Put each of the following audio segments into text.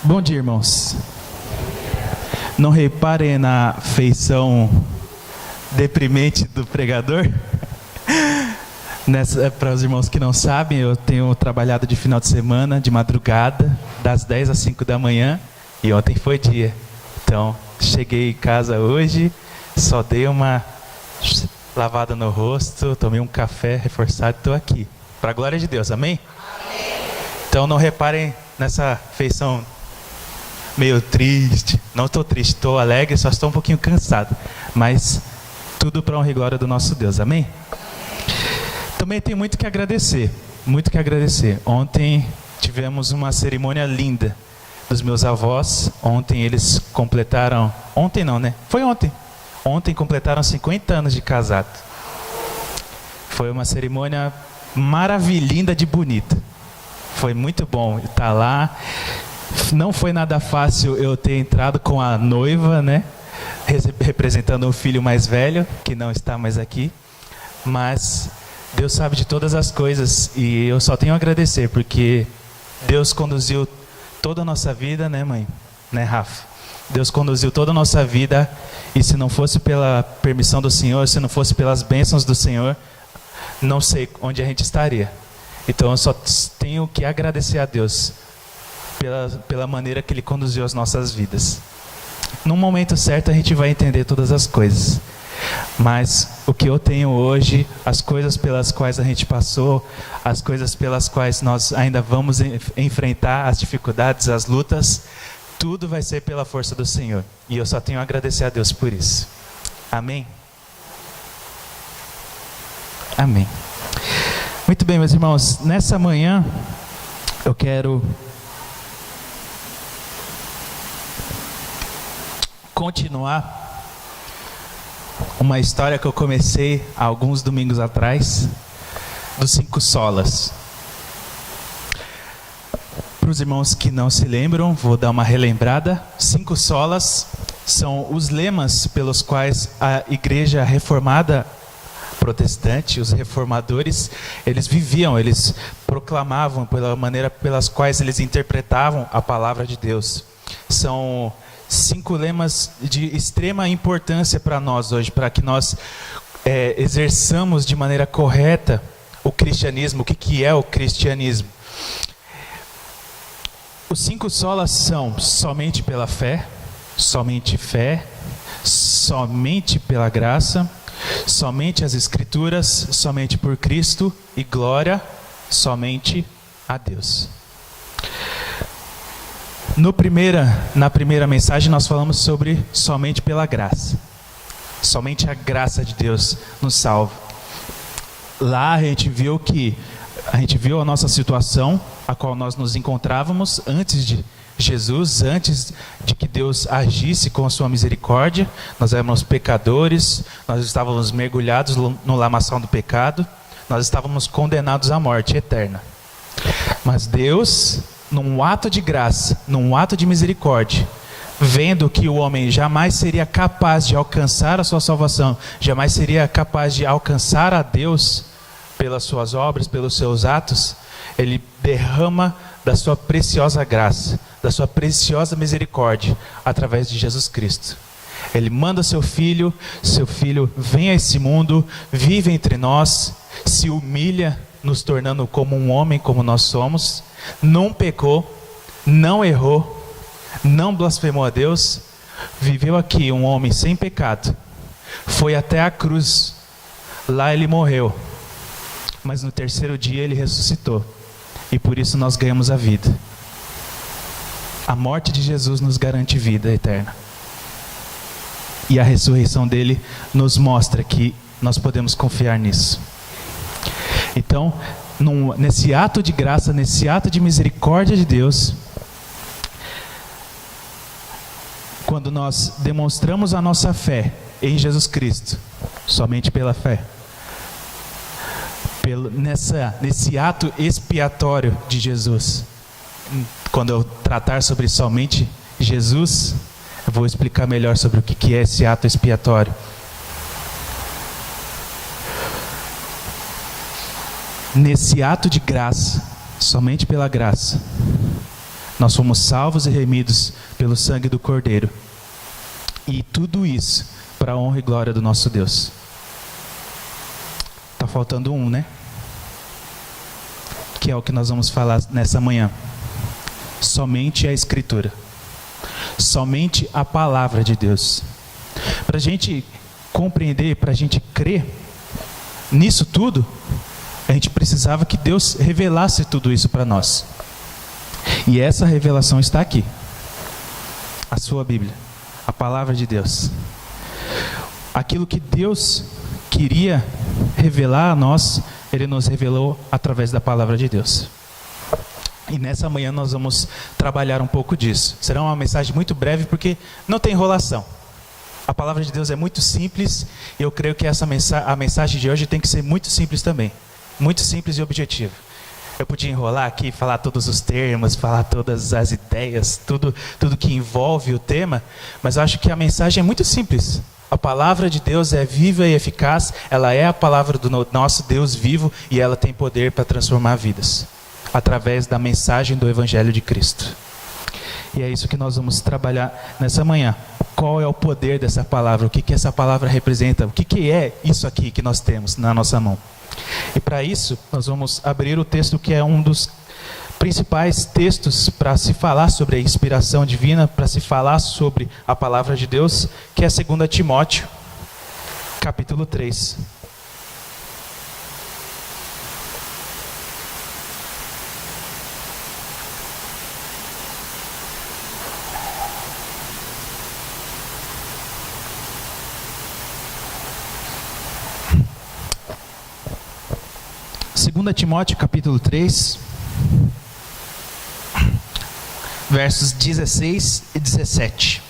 Bom dia, irmãos. Não reparem na feição deprimente do pregador. Para os irmãos que não sabem, eu tenho trabalhado de final de semana, de madrugada, das 10 às 5 da manhã, e ontem foi dia. Então, cheguei em casa hoje, só dei uma lavada no rosto, tomei um café reforçado e estou aqui. Para a glória de Deus, amém? Então não reparem nessa feição meio triste. Não estou triste, estou alegre, só estou um pouquinho cansado. Mas tudo para a honra e glória do nosso Deus, amém? Também tem muito que agradecer, muito que agradecer. Ontem tivemos uma cerimônia linda dos meus avós. Ontem eles completaram, ontem não, né? Foi ontem. Ontem completaram 50 anos de casado. Foi uma cerimônia maravilhosa de bonita. Foi muito bom estar lá. Não foi nada fácil eu ter entrado com a noiva, né? Representando o filho mais velho, que não está mais aqui. Mas Deus sabe de todas as coisas e eu só tenho a agradecer, porque Deus conduziu toda a nossa vida, né, mãe? Né, Rafa? Deus conduziu toda a nossa vida, e se não fosse pela permissão do Senhor, se não fosse pelas bênçãos do Senhor, não sei onde a gente estaria. Então eu só tenho que agradecer a Deus pela maneira que Ele conduziu as nossas vidas. No momento certo a gente vai entender todas as coisas. Mas o que eu tenho hoje, as coisas pelas quais a gente passou, as coisas pelas quais nós ainda vamos enfrentar, as dificuldades, as lutas, tudo vai ser pela força do Senhor. E eu só tenho a agradecer a Deus por isso. Amém? Amém. Muito bem, meus irmãos, nessa manhã eu quero continuar uma história que eu comecei há alguns domingos atrás, dos 5 solas. Para os irmãos que não se lembram, vou dar uma relembrada. 5 solas são os lemas pelos quais a igreja reformada protestante, os reformadores, eles viviam, eles proclamavam pela maneira pelas quais eles interpretavam a palavra de Deus. São 5 lemas de extrema importância para nós hoje, para que nós exerçamos de maneira correta o cristianismo. O que é o cristianismo? Os 5 solas são somente pela fé, somente pela graça, somente as Escrituras, somente por Cristo e glória somente a Deus. Na primeira mensagem nós falamos sobre somente pela graça. Somente a graça de Deus nos salva. Lá a gente viu a nossa situação, a qual nós nos encontrávamos antes de Jesus, antes de que Deus agisse com a sua misericórdia. Nós éramos pecadores, nós estávamos mergulhados no lamaçal do pecado, nós estávamos condenados à morte eterna. Mas Deus, num ato de graça, num ato de misericórdia, vendo que o homem jamais seria capaz de alcançar a sua salvação, jamais seria capaz de alcançar a Deus pelas suas obras, pelos seus atos, Ele derrama da sua preciosa graça, da sua preciosa misericórdia, através de Jesus Cristo. Ele manda seu filho vem a esse mundo, vive entre nós, se humilha, nos tornando como um homem, como nós somos, não pecou, não errou, não blasfemou a Deus, viveu aqui um homem sem pecado, foi até a cruz, lá ele morreu, mas no 3º dia ele ressuscitou, e por isso nós ganhamos a vida. A morte de Jesus nos garante vida eterna, e a ressurreição dele nos mostra que nós podemos confiar nisso. Então, nesse ato de graça, nesse ato de misericórdia de Deus, quando nós demonstramos a nossa fé em Jesus Cristo, somente pela fé, nesse ato expiatório de Jesus, quando eu tratar sobre somente Jesus, eu vou explicar melhor sobre o que é esse ato expiatório. Nesse ato de graça, somente pela graça, Nós fomos salvos e remidos pelo sangue do Cordeiro. E tudo isso para a honra e glória do nosso Deus. Está faltando um, né? Que é o que nós vamos falar nessa manhã. Somente a Escritura. Somente a palavra de Deus. Para a gente compreender, para a gente crer nisso tudo, a gente precisava que Deus revelasse tudo isso para nós. E essa revelação está aqui. A sua Bíblia. A palavra de Deus. Aquilo que Deus queria revelar a nós, Ele nos revelou através da palavra de Deus. E nessa manhã nós vamos trabalhar um pouco disso. Será uma mensagem muito breve porque não tem enrolação. A palavra de Deus é muito simples e eu creio que a mensagem de hoje tem que ser muito simples também. Muito simples e objetiva. Eu podia enrolar aqui, falar todos os termos, falar todas as ideias, tudo que envolve o tema, mas eu acho que a mensagem é muito simples. A palavra de Deus é viva e eficaz, ela é a palavra do nosso Deus vivo e ela tem poder para transformar vidas, através da mensagem do Evangelho de Cristo. E é isso que nós vamos trabalhar nessa manhã. Qual é o poder dessa palavra? O que essa palavra representa? O que é isso aqui que nós temos na nossa mão? E para isso, nós vamos abrir o texto que é um dos principais textos para se falar sobre a inspiração divina, para se falar sobre a palavra de Deus, que é 2 Timóteo, capítulo 3. Segunda Timóteo, capítulo 3, versos 16 e 17.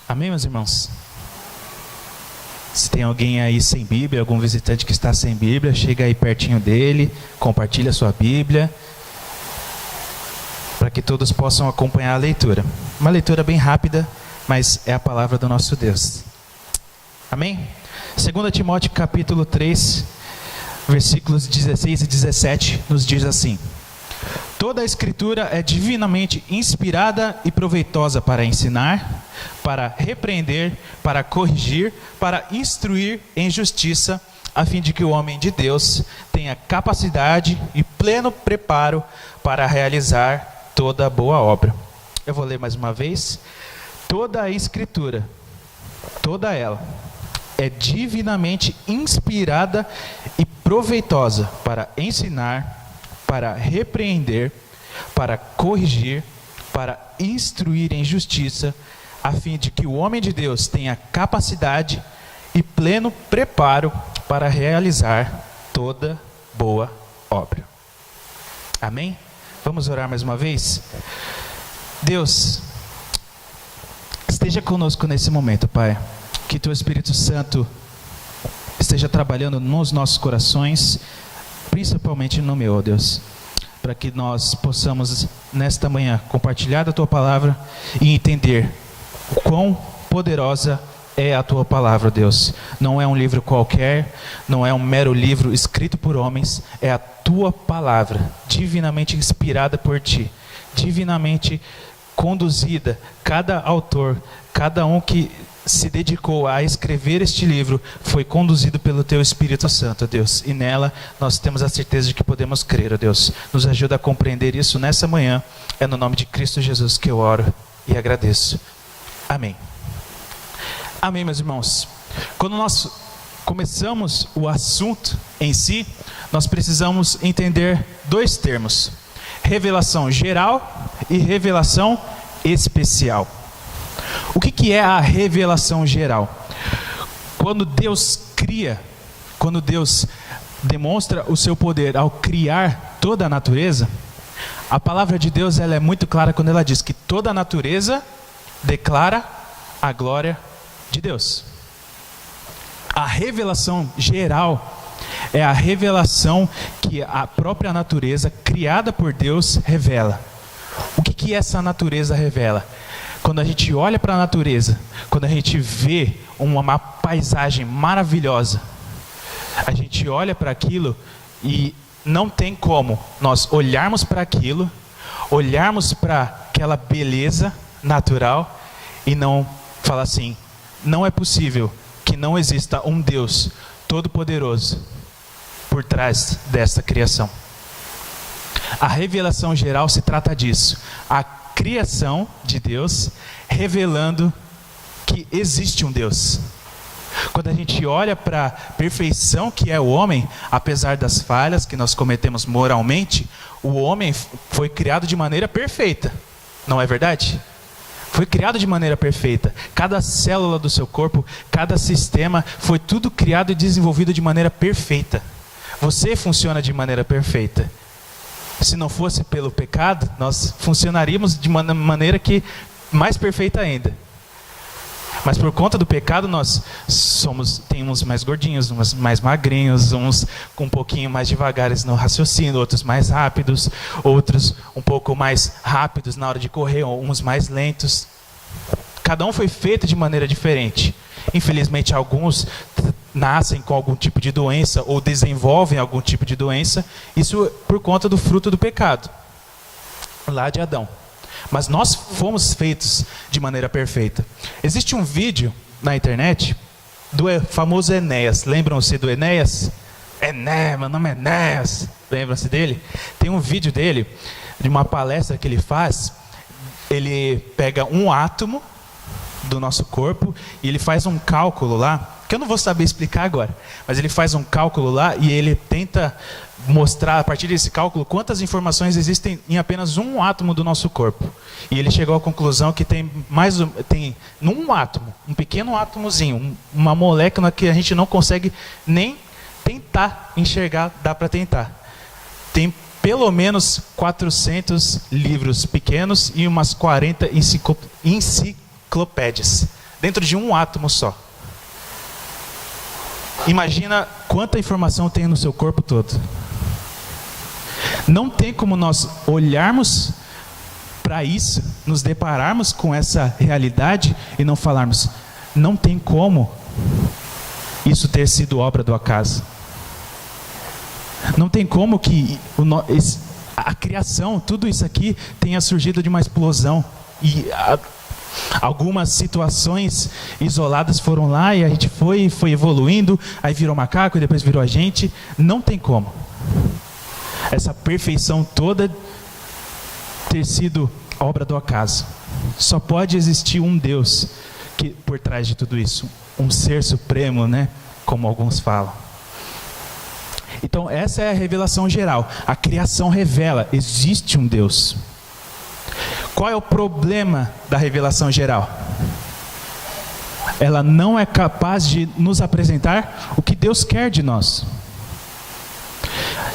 Amém, meus irmãos? Se tem alguém aí sem Bíblia, algum visitante que está sem Bíblia, chega aí pertinho dele, compartilha a sua Bíblia, para que todos possam acompanhar a leitura. Uma leitura bem rápida, mas é a palavra do nosso Deus. Amém? 2 Timóteo capítulo 3, versículos 16 e 17, nos diz assim: toda a Escritura é divinamente inspirada e proveitosa para ensinar, para repreender, para corrigir, para instruir em justiça, a fim de que o homem de Deus tenha capacidade e pleno preparo para realizar toda boa obra. Eu vou ler mais uma vez. Toda a Escritura, toda ela, é divinamente inspirada e proveitosa para ensinar, para repreender, para corrigir, para instruir em justiça, a fim de que o homem de Deus tenha capacidade e pleno preparo para realizar toda boa obra. Amém? Vamos orar mais uma vez? Deus, esteja conosco nesse momento, Pai. Que Teu Espírito Santo esteja trabalhando nos nossos corações, principalmente no meu, ó Deus, para que nós possamos, nesta manhã, compartilhar da Tua palavra e entender o quão poderosa é a Tua palavra, Deus. Não é um livro qualquer, não é um mero livro escrito por homens, é a Tua palavra, divinamente inspirada por Ti, divinamente conduzida. Cada autor, cada um que se dedicou a escrever este livro foi conduzido pelo Teu Espírito Santo, Deus, e nela nós temos a certeza de que podemos crer, Deus. Nos ajuda a compreender isso nessa manhã. É no nome de Cristo Jesus que eu oro e agradeço. Amém. Amém, meus irmãos. Quando nós começamos o assunto em si, nós precisamos entender dois termos: revelação geral e revelação especial. O que é a revelação geral? Quando Deus cria, quando Deus demonstra o seu poder ao criar toda a natureza, a palavra de Deus ela é muito clara quando ela diz que toda a natureza declara a glória de Deus. A revelação geral é a revelação que a própria natureza criada por Deus revela. O que essa natureza revela? Quando a gente olha para a natureza, quando a gente vê uma paisagem maravilhosa, A gente olha para aquilo e não tem como nós olharmos para aquilo, olharmos para aquela beleza natural e não falar assim: não é possível que não exista um Deus todo-poderoso por trás desta criação. A revelação geral se trata disso. A criação de Deus revelando que existe um Deus. Quando a gente olha para a perfeição que é o homem, apesar das falhas que nós cometemos moralmente, o homem foi criado de maneira perfeita. Não é verdade? Foi criado de maneira perfeita. Cada célula do seu corpo, cada sistema, foi tudo criado e desenvolvido de maneira perfeita. Você funciona de maneira perfeita. Se não fosse pelo pecado, nós funcionaríamos de uma maneira que mais perfeita ainda. Mas por conta do pecado nós tem uns mais gordinhos, uns mais magrinhos, uns com um pouquinho mais devagares no raciocínio, outros mais rápidos, outros um pouco mais rápidos na hora de correr, uns mais lentos. Cada um foi feito de maneira diferente. Infelizmente alguns nascem com algum tipo de doença ou desenvolvem algum tipo de doença. Isso por conta do fruto do pecado, lá de Adão. Mas nós fomos feitos de maneira perfeita. Existe um vídeo na internet do famoso Enéas. Lembram-se do Enéas? Enéas, meu nome é Enéas. Lembram-se dele? Tem um vídeo dele, de uma palestra que ele faz. Ele pega um átomo do nosso corpo e ele faz um cálculo lá, que eu não vou saber explicar agora, mas ele faz um cálculo lá e ele tenta mostrar a partir desse cálculo quantas informações existem em apenas um átomo do nosso corpo. E ele chegou à conclusão que tem num átomo, um pequeno átomozinho, uma molécula que a gente não consegue nem tentar enxergar, dá para tentar. Tem pelo menos 400 livros pequenos e umas 40 enciclopédias dentro de um átomo só. Imagina quanta informação tem no seu corpo todo. Não tem como nós olharmos para isso, nos depararmos com essa realidade e não falarmos: não tem como isso ter sido obra do acaso. Não tem como que a criação, tudo isso aqui, tenha surgido de uma explosão. E algumas situações isoladas foram lá e a gente foi evoluindo, aí virou macaco e depois virou a gente. Não tem como essa perfeição toda ter sido obra do acaso. Só pode existir um Deus que por trás de tudo isso, um ser supremo, né? Como alguns falam. Então essa é a revelação geral. A criação revela, existe um Deus. Qual é o problema da revelação geral? Ela não é capaz de nos apresentar o que Deus quer de nós.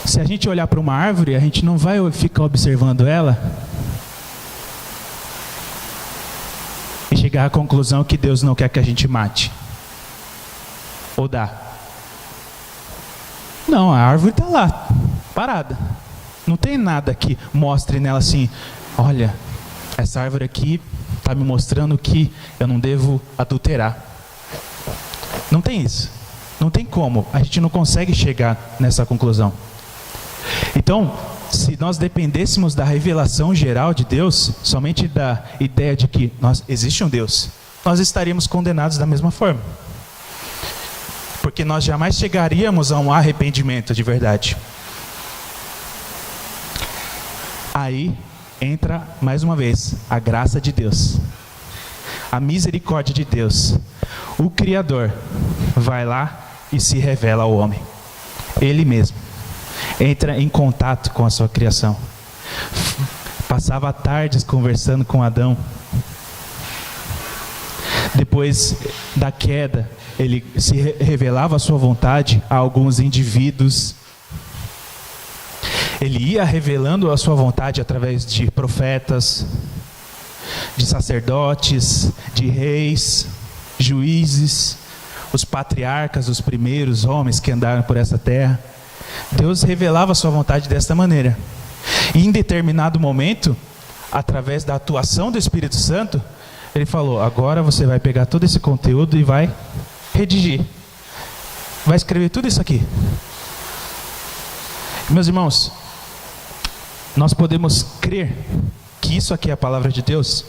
Se a gente olhar para uma árvore, a gente não vai ficar observando ela e chegar à conclusão que Deus não quer que a gente mate. Ou dá? Não, a árvore está lá, parada. Não tem nada que mostre nela assim: olha, essa árvore aqui está me mostrando que eu não devo adulterar. Não tem isso. Não tem como. A gente não consegue chegar nessa conclusão. Então, se nós dependêssemos da revelação geral de Deus, somente da ideia de que existe um Deus, nós estaríamos condenados da mesma forma. Porque nós jamais chegaríamos a um arrependimento de verdade. Aí entra, mais uma vez, a graça de Deus, a misericórdia de Deus. O Criador vai lá e se revela ao homem. Ele mesmo entra em contato com a sua criação. Passava tardes conversando com Adão. Depois da queda, ele se revelava a sua vontade a alguns indivíduos. Ele ia revelando a sua vontade através de profetas, de sacerdotes, de reis, juízes, os patriarcas, os primeiros homens que andaram por essa terra. Deus revelava a sua vontade desta maneira. E em determinado momento, através da atuação do Espírito Santo, ele falou: agora você vai pegar todo esse conteúdo e vai redigir. vai escrever tudo isso aqui. Meus irmãos, nós podemos crer que isso aqui é a palavra de Deus,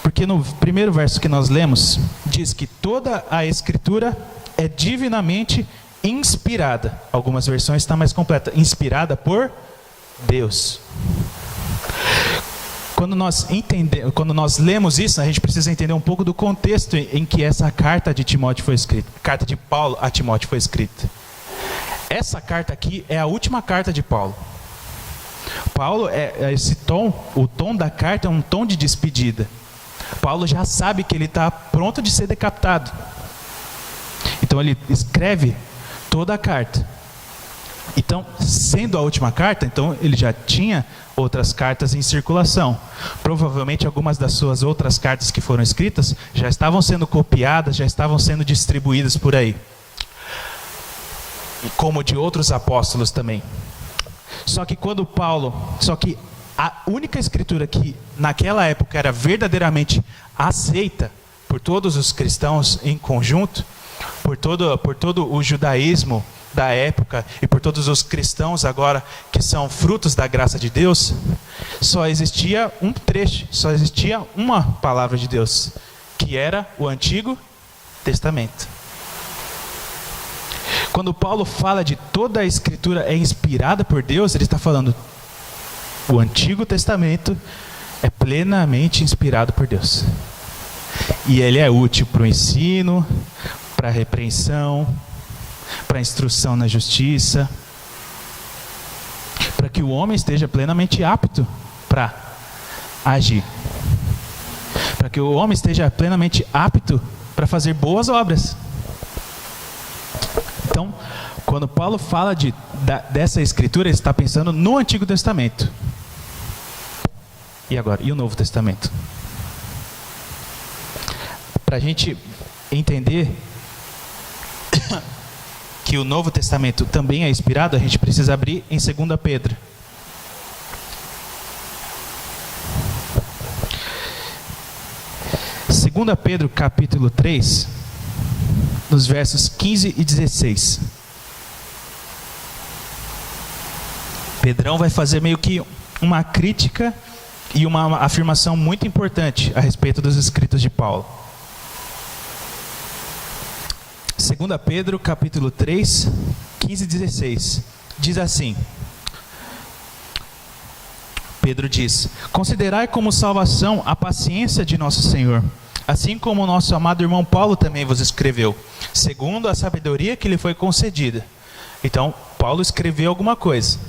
porque no primeiro verso que nós lemos, diz que toda a Escritura é divinamente inspirada. Algumas versões estão mais completas. Inspirada por Deus. Quando nós lemos isso, a gente precisa entender um pouco do contexto em que essa carta de Timóteo foi escrita. Carta de Paulo a Timóteo foi escrita. Essa carta aqui é a última carta de Paulo. Paulo, esse tom, o tom da carta é um tom de despedida. Paulo já sabe que ele está pronto de ser decapitado. Então ele escreve toda a carta. Então, sendo a última carta, então ele já tinha outras cartas em circulação. Provavelmente algumas das suas outras cartas que foram escritas já estavam sendo copiadas, já estavam sendo distribuídas por aí. E como de outros apóstolos também. Só que a única escritura que naquela época era verdadeiramente aceita por todos os cristãos em conjunto, por todo o judaísmo da época e por todos os cristãos agora que são frutos da graça de Deus, só existia um trecho, só existia uma palavra de Deus, que era o Antigo Testamento. Quando Paulo fala de toda a Escritura é inspirada por Deus, ele está falando o Antigo Testamento é plenamente inspirado por Deus. E ele é útil para o ensino, para a repreensão, para a instrução na justiça, para que o homem esteja plenamente apto para agir, para que o homem esteja plenamente apto para fazer boas obras. Então, quando Paulo fala dessa escritura, ele está pensando no Antigo Testamento. E agora? E o Novo Testamento? Para a gente entender que o Novo Testamento também é inspirado, a gente precisa abrir em 2 Pedro. Segunda Pedro capítulo 3, nos versos 15 e 16. Pedrão vai fazer meio que uma crítica e uma afirmação muito importante a respeito dos escritos de Paulo. 2 Pedro capítulo 3, 15 e 16, diz assim: Pedro diz: considerai como salvação a paciência de nosso Senhor, assim como o nosso amado irmão Paulo também vos escreveu, segundo a sabedoria que lhe foi concedida. Então, Paulo escreveu alguma coisa.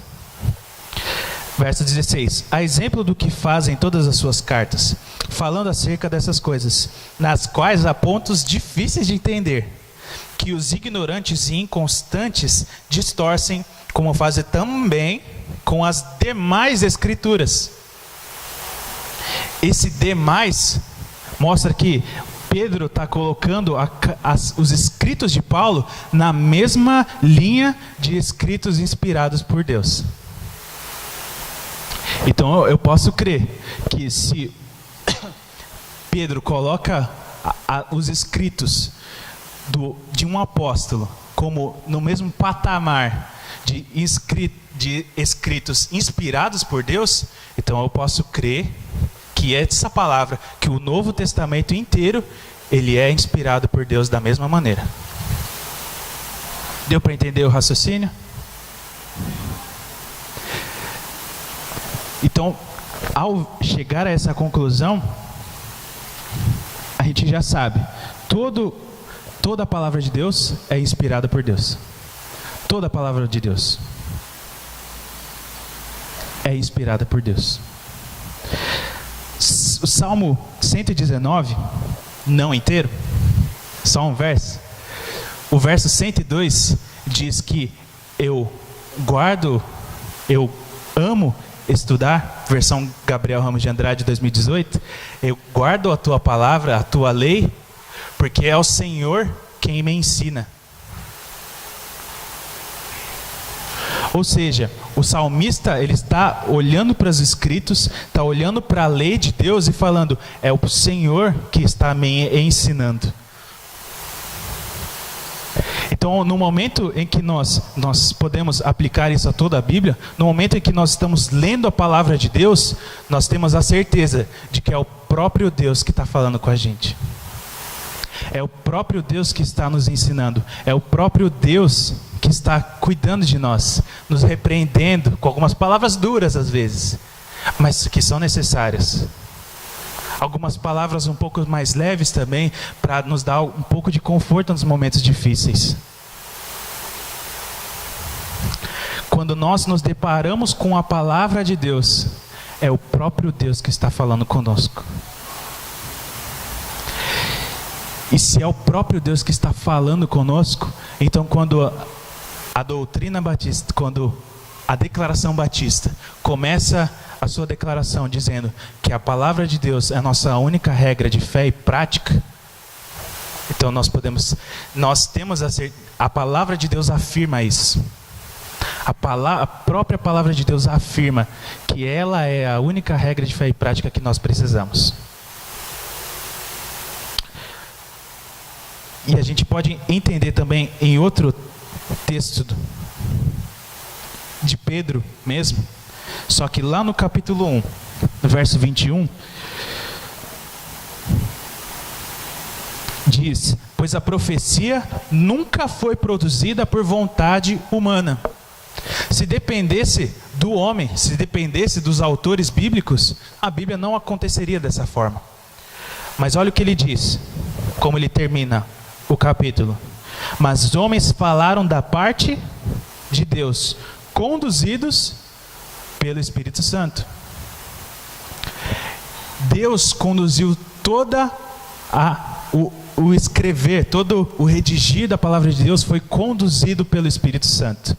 Verso 16: a exemplo do que fazem todas as suas cartas, falando acerca dessas coisas, nas quais há pontos difíceis de entender, que os ignorantes e inconstantes distorcem, como fazem também com as demais escrituras. Esse demais mostra que Pedro está colocando os escritos de Paulo na mesma linha de escritos inspirados por Deus. Então eu posso crer que se Pedro coloca os escritos de um apóstolo como no mesmo patamar de escritos inspirados por Deus, então eu posso crer que é essa palavra, que o Novo Testamento inteiro, ele é inspirado por Deus da mesma maneira. Deu para entender o raciocínio? Então, ao chegar a essa conclusão, a gente já sabe, toda a palavra de Deus é inspirada por Deus. Toda a palavra de Deus é inspirada por Deus. O Salmo 119, não inteiro, só um verso. O verso 102 diz que eu amo estudar, versão Gabriel Ramos de Andrade 2018, eu guardo a tua palavra, a tua lei, porque é o Senhor quem me ensina. Ou seja, o salmista, ele está olhando para os escritos, está olhando para a lei de Deus e falando, é o Senhor que está me ensinando. Então, no momento em que nós podemos aplicar isso a toda a Bíblia, no momento em que nós estamos lendo a palavra de Deus, nós temos a certeza de que é o próprio Deus que está falando com a gente. É o próprio Deus que está nos ensinando. É o próprio Deus que está cuidando de nós, nos repreendendo, com algumas palavras duras às vezes, mas que são necessárias. Algumas palavras um pouco mais leves também, para nos dar um pouco de conforto nos momentos difíceis. Quando nós nos deparamos com a palavra de Deus, é o próprio Deus que está falando conosco. E se é o próprio Deus que está falando conosco, então quando a doutrina batista, quando a declaração batista começa a sua declaração dizendo que a palavra de Deus é a nossa única regra de fé e prática, então nós temos a palavra de Deus afirma isso. A própria palavra de Deus afirma que ela é a única regra de fé e prática que nós precisamos. E a gente pode entender também em outro texto de Pedro mesmo, só que lá no capítulo 1, no verso 21, diz: pois a profecia nunca foi produzida por vontade humana. Se dependesse do homem, se dependesse dos autores bíblicos, a Bíblia não aconteceria dessa forma. Mas olha o que ele diz, como ele termina o capítulo: mas os homens falaram da parte de Deus, conduzidos pelo Espírito Santo. Deus conduziu toda o escrever, todo o redigir da palavra de Deus foi conduzido pelo Espírito Santo.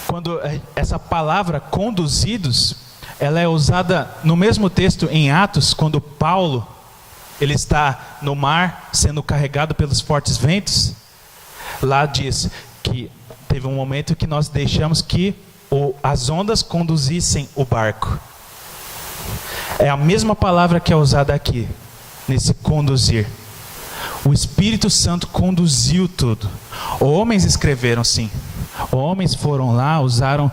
Quando essa palavra conduzidos, ela é usada no mesmo texto em Atos, quando Paulo ele está no mar sendo carregado pelos fortes ventos. Lá diz que teve um momento que nós deixamos que as ondas conduzissem o barco. É a mesma palavra que é usada aqui, nesse conduzir. O Espírito Santo conduziu tudo. Homens escreveram, sim. Homens foram lá, usaram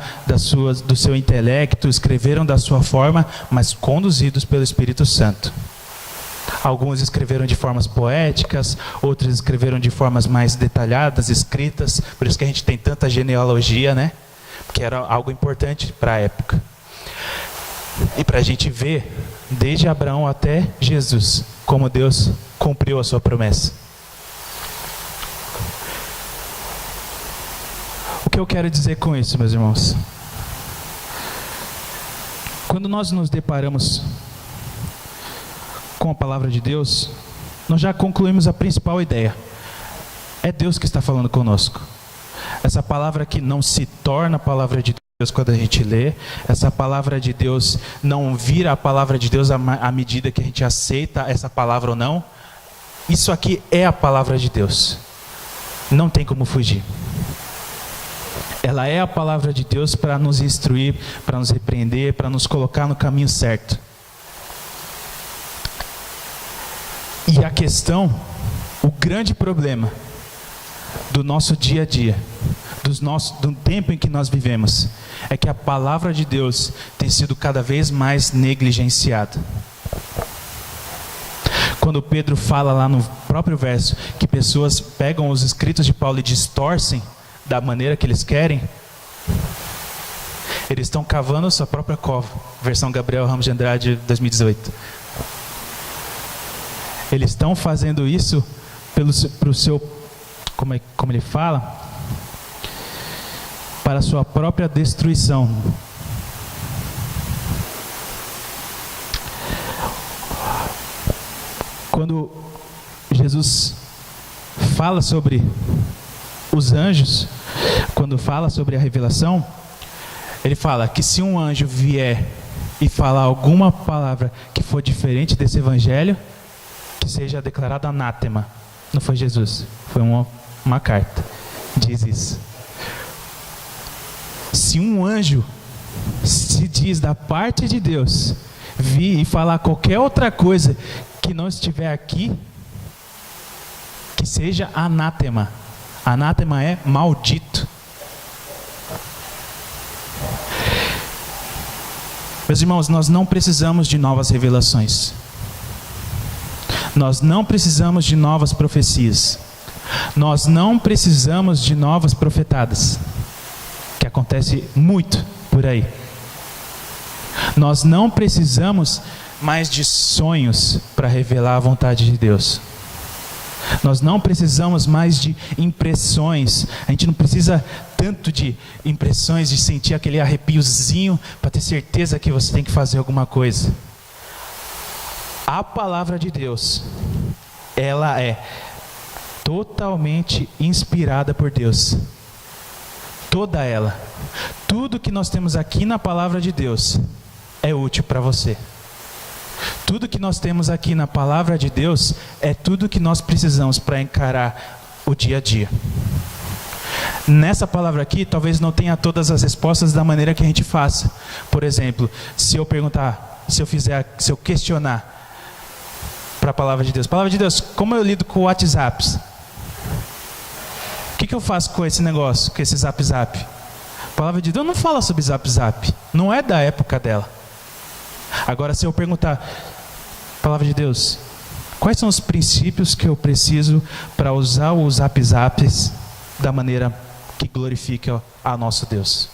do seu intelecto, escreveram da sua forma, mas conduzidos pelo Espírito Santo. Alguns escreveram de formas poéticas, outros escreveram de formas mais detalhadas, escritas. Por isso que a gente tem tanta genealogia, né? Porque era algo importante para a época. E para a gente ver, desde Abraão até Jesus, como Deus cumpriu a sua promessa. O que eu quero dizer com isso, meus irmãos? Quando nós nos deparamos com a palavra de Deus, nós já concluímos a principal ideia. É Deus que está falando conosco. Essa palavra que não se torna a palavra de Deus quando a gente lê, essa palavra de Deus não vira a palavra de Deus à medida que a gente aceita essa palavra ou não. Isso aqui é a palavra de Deus. Não tem como fugir. Ela é a palavra de Deus para nos instruir, para nos repreender, para nos colocar no caminho certo. E a questão, o grande problema do nosso dia a dia, do tempo em que nós vivemos, é que a palavra de Deus tem sido cada vez mais negligenciada. Quando Pedro fala lá no próprio verso que pessoas pegam os escritos de Paulo e distorcem da maneira que eles querem, eles estão cavando a sua própria cova. Versão Gabriel Ramos de Andrade, 2018. Eles estão fazendo isso para o seu, como ele fala, para a sua própria destruição. Quando Jesus fala sobre os anjos, quando fala sobre a revelação, ele fala que se um anjo vier e falar alguma palavra que for diferente desse evangelho, que seja declarado anátema. Não foi Jesus, foi uma carta, diz isso. Se um anjo se diz da parte de Deus, vir e falar qualquer outra coisa que não estiver aqui, que seja anátema. Anátema é maldito. Meus irmãos, nós não precisamos de novas revelações. Nós não precisamos de novas profecias. Nós não precisamos de novas profetadas, que acontece muito por aí. Nós não precisamos mais de sonhos para revelar a vontade de Deus. Nós não precisamos mais de impressões. A gente não precisa tanto de impressões, de sentir aquele arrepiozinho para ter certeza que você tem que fazer alguma coisa. A palavra de Deus, ela é totalmente inspirada por Deus. Toda ela. Tudo que nós temos aqui na palavra de Deus é útil para você. Tudo que nós temos aqui na palavra de Deus é tudo que nós precisamos para encarar o dia a dia. Nessa palavra aqui, talvez não tenha todas as respostas da maneira que a gente faça. Por exemplo, se eu perguntar, se eu questionar para a palavra de Deus, como eu lido com o WhatsApp? O que eu faço com esse negócio, com esse zap? A palavra de Deus não fala sobre zap, não é da época dela. Agora, se eu perguntar, palavra de Deus, quais são os princípios que eu preciso para usar os zaps da maneira que glorifique a nosso Deus?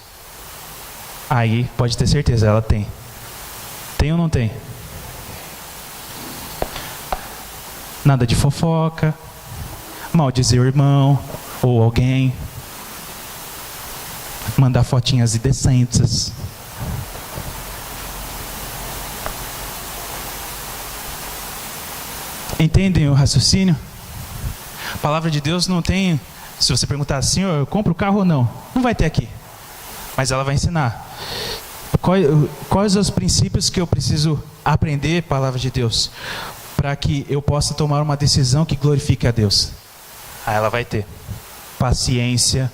Aí, pode ter certeza, ela tem. Tem ou não tem? Nada de fofoca, maldizer o irmão ou alguém, mandar fotinhas indecentes. Entendem o raciocínio? A palavra de Deus não tem, se você perguntar assim, eu compro o carro ou não? Não vai ter aqui. Mas ela vai ensinar. Quais os princípios que eu preciso aprender, palavra de Deus, para que eu possa tomar uma decisão que glorifique a Deus? Aí ela vai ter paciência,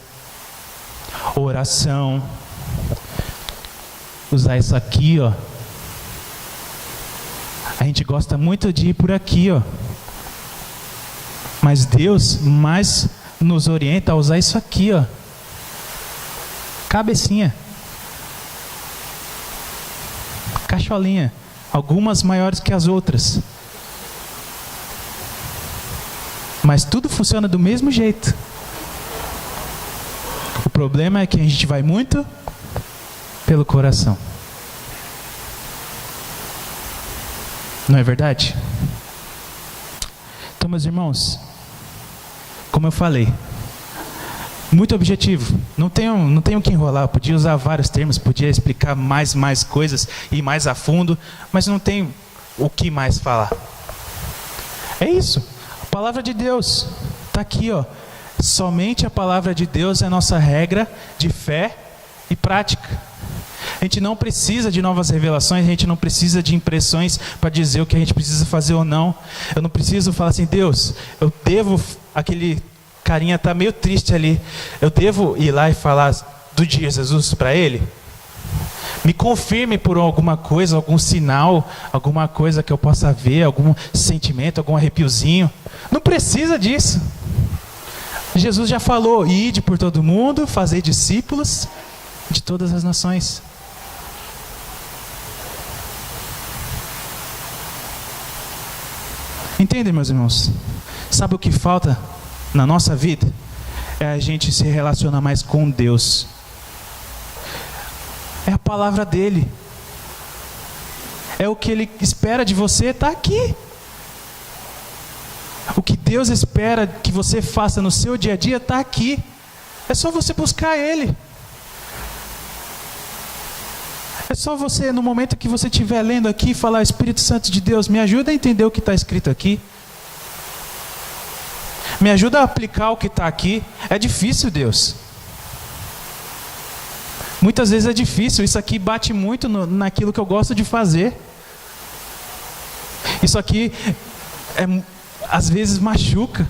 oração, usar isso aqui, ó. A gente gosta muito de ir por aqui, ó. Mas Deus mais nos orienta a usar isso aqui, ó. Cabecinha. Cacholinha. Algumas maiores que as outras. Mas tudo funciona do mesmo jeito. O problema é que a gente vai muito pelo coração. Não é verdade? Então, meus irmãos, como eu falei, muito objetivo. Não tenho que enrolar. Eu podia usar vários termos, podia explicar mais coisas, ir mais a fundo, mas não tem o que mais falar. É isso. A palavra de Deus está aqui, ó. Somente a palavra de Deus é a nossa regra de fé e prática. A gente não precisa de novas revelações, a gente não precisa de impressões para dizer o que a gente precisa fazer ou não. Eu não preciso falar assim, Deus, eu devo, aquele carinha está meio triste ali, eu devo ir lá e falar do dia Jesus para ele? Me confirme por alguma coisa, algum sinal, alguma coisa que eu possa ver, algum sentimento, algum arrepiozinho. Não precisa disso. Jesus já falou, ide por todo mundo, fazei discípulos de todas as nações. Entendem, meus irmãos? Sabe o que falta na nossa vida? É a gente se relacionar mais com Deus. É a palavra dele. É o que ele espera de você, está aqui. O que Deus espera que você faça no seu dia a dia está aqui. É só você buscar ele. É só você, no momento que você estiver lendo aqui, falar, Espírito Santo de Deus, me ajuda a entender o que está escrito aqui. Me ajuda a aplicar o que está aqui. É difícil, Deus. Muitas vezes é difícil. Isso aqui bate muito naquilo que eu gosto de fazer. Isso aqui, às vezes, machuca.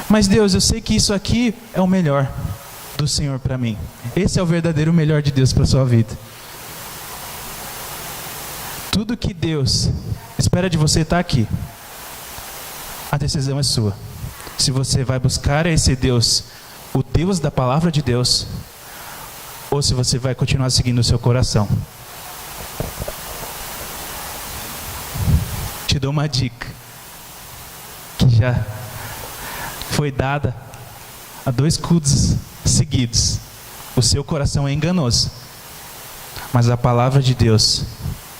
Mas, Deus, eu sei que isso aqui é o melhor do Senhor para mim. Esse é o verdadeiro melhor de Deus para a sua vida. Tudo que Deus espera de você está aqui. A decisão é sua. Se você vai buscar esse Deus, o Deus da palavra de Deus, ou se você vai continuar seguindo o seu coração. Te dou uma dica que já foi dada a 2 cultos seguidos. O seu coração é enganoso, mas a palavra de Deus,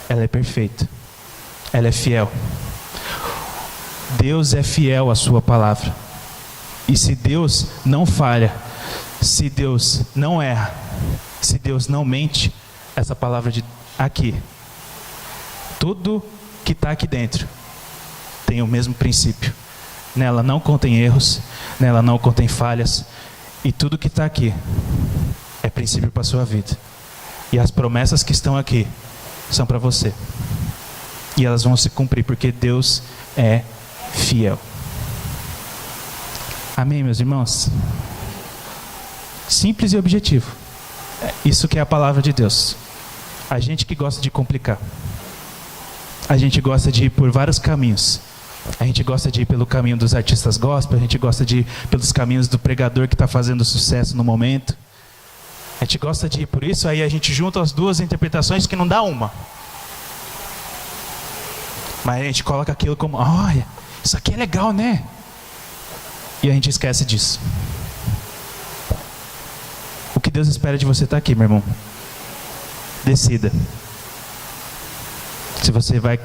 ela é perfeita, ela é fiel. Deus é fiel à sua palavra. E se Deus não falha, se Deus não erra, se Deus não mente, essa palavra aqui, tudo que está aqui dentro tem o mesmo princípio. Nela não contém erros, nela não contém falhas, e tudo que está aqui é princípio para a sua vida. E as promessas que estão aqui são para você, e elas vão se cumprir, porque Deus é fiel. Amém, meus irmãos? Simples e objetivo. Isso que é a palavra de Deus. A gente que gosta de complicar, a gente gosta de ir por vários caminhos. A gente gosta de ir pelo caminho dos artistas gospel, a gente gosta de ir pelos caminhos do pregador que está fazendo sucesso no momento. A gente gosta de ir por isso, aí a gente junta as 2 interpretações que não dá uma. Mas a gente coloca aquilo como, olha, isso aqui é legal, né? E a gente esquece disso. O que Deus espera de você está aqui, meu irmão. Decida. Se você vai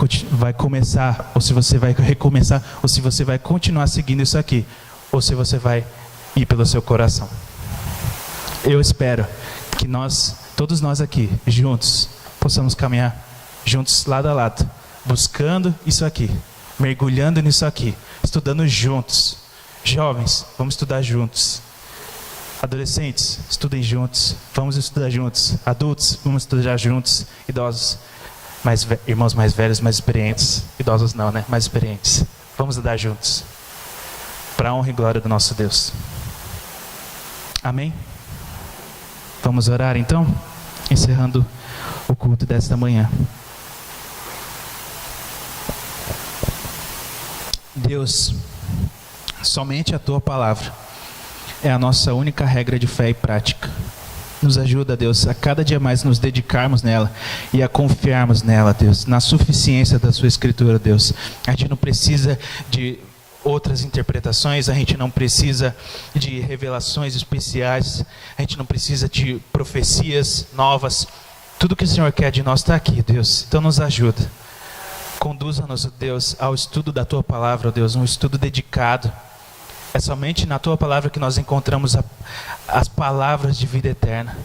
começar, ou se você vai recomeçar, ou se você vai continuar seguindo isso aqui, ou se você vai ir pelo seu coração. Eu espero que todos nós aqui, juntos, possamos caminhar juntos, lado a lado, buscando isso aqui, mergulhando nisso aqui, estudando juntos. Jovens, vamos estudar juntos. Adolescentes, estudem juntos. Vamos estudar juntos. Adultos, vamos estudar juntos. Idosos, irmãos mais velhos, mais experientes. Idosos não, né? Mais experientes. Vamos estudar juntos. Para a honra e glória do nosso Deus. Amém? Vamos orar então? Encerrando o culto desta manhã. Deus, somente a Tua palavra é a nossa única regra de fé e prática. Nos ajuda, Deus, a cada dia mais nos dedicarmos nela e a confiarmos nela, Deus, na suficiência da Sua Escritura, Deus. A gente não precisa de outras interpretações, a gente não precisa de revelações especiais, a gente não precisa de profecias novas. Tudo que o Senhor quer de nós está aqui, Deus. Então nos ajuda. Conduza-nos, Deus, ao estudo da Tua palavra, Deus, um estudo dedicado. É somente na Tua palavra que nós encontramos as palavras de vida eterna.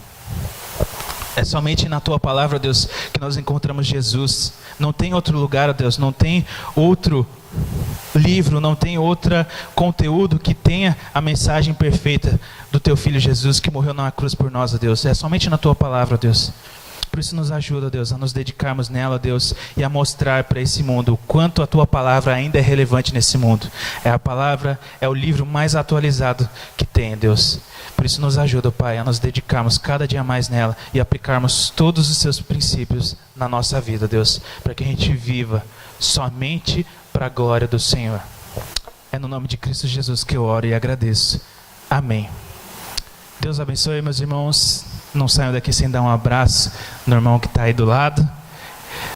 É somente na Tua palavra, Deus, que nós encontramos Jesus. Não tem outro lugar, Deus, não tem outro livro, não tem outro conteúdo que tenha a mensagem perfeita do Teu Filho Jesus, que morreu na cruz por nós, Deus. É somente na Tua palavra, Deus. Por isso nos ajuda, Deus, a nos dedicarmos nela, Deus, e a mostrar para esse mundo o quanto a Tua palavra ainda é relevante nesse mundo. A palavra é o livro mais atualizado que tem, Deus. Por isso nos ajuda, Pai, a nos dedicarmos cada dia mais nela e aplicarmos todos os Seus princípios na nossa vida, Deus, para que a gente viva somente para a glória do Senhor. É no nome de Cristo Jesus que eu oro e agradeço. Amém. Deus abençoe, meus irmãos. Não saiam daqui sem dar um abraço no irmão que está aí do lado.